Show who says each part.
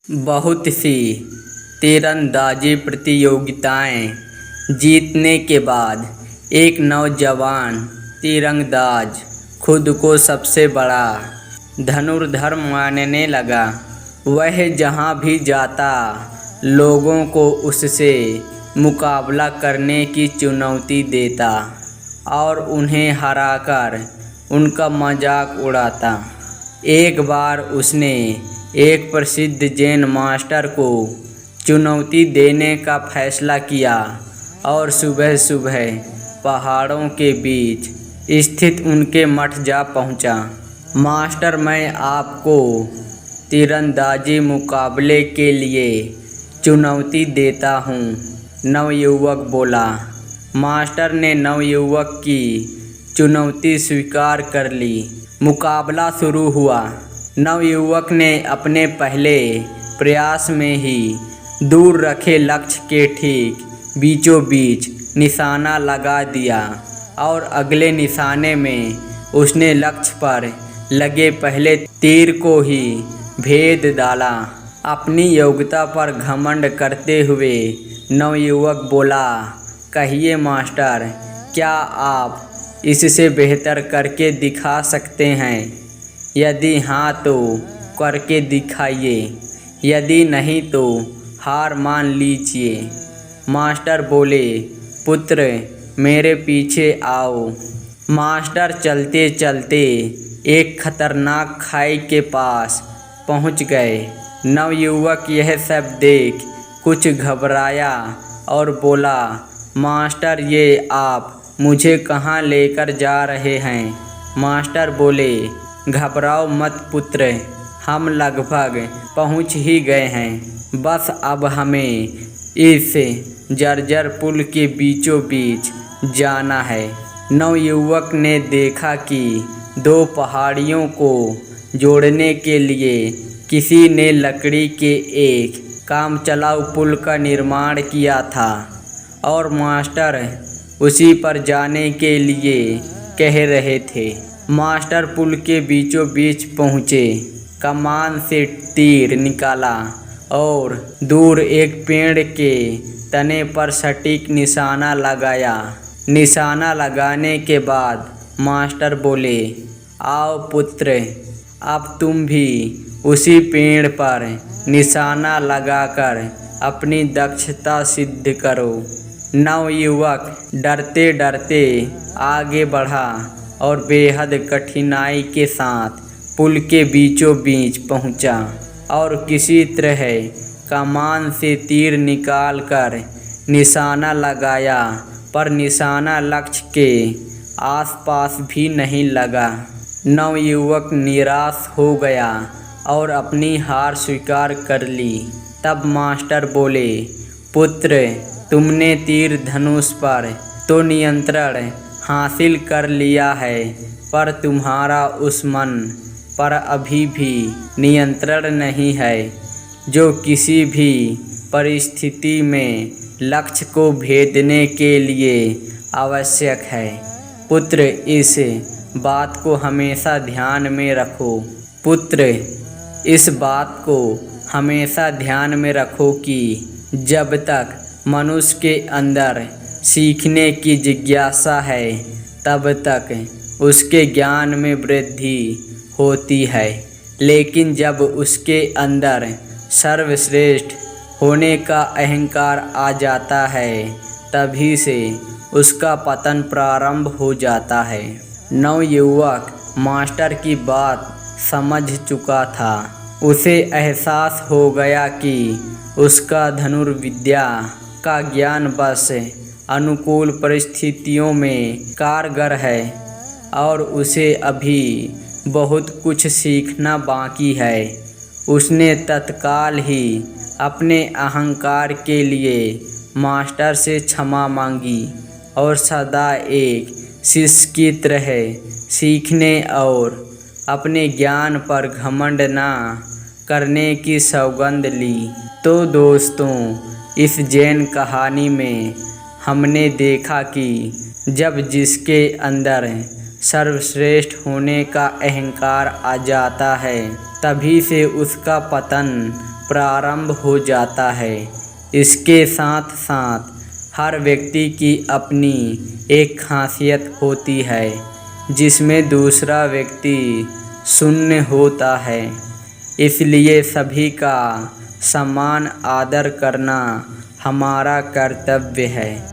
Speaker 1: बहुत सी तीरंदाजी प्रतियोगिताएं जीतने के बाद एक नौजवान तीरंदाज खुद को सबसे बड़ा धनुर्धर मानने लगा। वह जहां भी जाता लोगों को उससे मुकाबला करने की चुनौती देता और उन्हें हराकर उनका मजाक उड़ाता। एक बार उसने एक प्रसिद्ध जैन मास्टर को चुनौती देने का फैसला किया और सुबह सुबह पहाड़ों के बीच स्थित उनके मठ जा पहुंचा। मास्टर, मैं आपको तीरंदाजी मुकाबले के लिए चुनौती देता हूं, नवयुवक बोला। मास्टर ने नवयुवक की चुनौती स्वीकार कर ली। मुकाबला शुरू हुआ। नवयुवक ने अपने पहले प्रयास में ही दूर रखे लक्ष्य के ठीक बीचों बीच निशाना लगा दिया और अगले निशाने में उसने लक्ष्य पर लगे पहले तीर को ही भेद डाला। अपनी योग्यता पर घमंड करते हुए नवयुवक बोला, कहिए मास्टर, क्या आप इससे बेहतर करके दिखा सकते हैं? यदि हाँ तो करके दिखाइए, यदि नहीं तो हार मान लीजिए। मास्टर बोले, पुत्र मेरे पीछे आओ। मास्टर चलते चलते एक खतरनाक खाई के पास पहुंच गए। नवयुवक यह सब देख कुछ घबराया और बोला, मास्टर, ये आप मुझे कहाँ लेकर जा रहे हैं? मास्टर बोले, घबराओ मत पुत्र, हम लगभग पहुंच ही गए हैं। बस अब हमें इस जर्जर पुल के बीचों बीच जाना है। नवयुवक ने देखा कि दो पहाड़ियों को जोड़ने के लिए किसी ने लकड़ी के एक कामचलाऊ पुल का निर्माण किया था और मास्टर उसी पर जाने के लिए कह रहे थे। मास्टर पुल के बीचों बीच पहुँचे, कमान से तीर निकाला और दूर एक पेड़ के तने पर सटीक निशाना लगाया। निशाना लगाने के बाद मास्टर बोले, आओ पुत्र, अब तुम भी उसी पेड़ पर निशाना लगाकर अपनी दक्षता सिद्ध करो। नवयुवक डरते डरते आगे बढ़ा और बेहद कठिनाई के साथ पुल के बीचों बीच पहुंचा और किसी तरह कमान से तीर निकालकर निशाना लगाया, पर निशाना लक्ष्य के आसपास भी नहीं लगा। नवयुवक निराश हो गया और अपनी हार स्वीकार कर ली। तब मास्टर बोले, पुत्र, तुमने तीर धनुष पर तो नियंत्रण हासिल कर लिया है, पर तुम्हारा उस मन पर अभी भी नियंत्रण नहीं है जो किसी भी परिस्थिति में लक्ष्य को भेदने के लिए आवश्यक है। पुत्र, इस बात को हमेशा ध्यान में रखो। पुत्र, इस बात को हमेशा ध्यान में रखो कि जब तक मनुष्य के अंदर सीखने की जिज्ञासा है तब तक उसके ज्ञान में वृद्धि होती है, लेकिन जब उसके अंदर सर्वश्रेष्ठ होने का अहंकार आ जाता है तभी से उसका पतन प्रारंभ हो जाता है। नवयुवक मास्टर की बात समझ चुका था। उसे एहसास हो गया कि उसका धनुर्विद्या का ज्ञान बस अनुकूल परिस्थितियों में कारगर है और उसे अभी बहुत कुछ सीखना बाकी है। उसने तत्काल ही अपने अहंकार के लिए मास्टर से क्षमा मांगी और सदा एक शिष्य की तरह सीखने और अपने ज्ञान पर घमंड ना करने की सौगंध ली। तो दोस्तों, इस जैन कहानी में हमने देखा कि जब जिसके अंदर सर्वश्रेष्ठ होने का अहंकार आ जाता है तभी से उसका पतन प्रारंभ हो जाता है। इसके साथ साथ हर व्यक्ति की अपनी एक खासियत होती है जिसमें दूसरा व्यक्ति शून्य होता है। इसलिए सभी का समान आदर करना हमारा कर्तव्य है।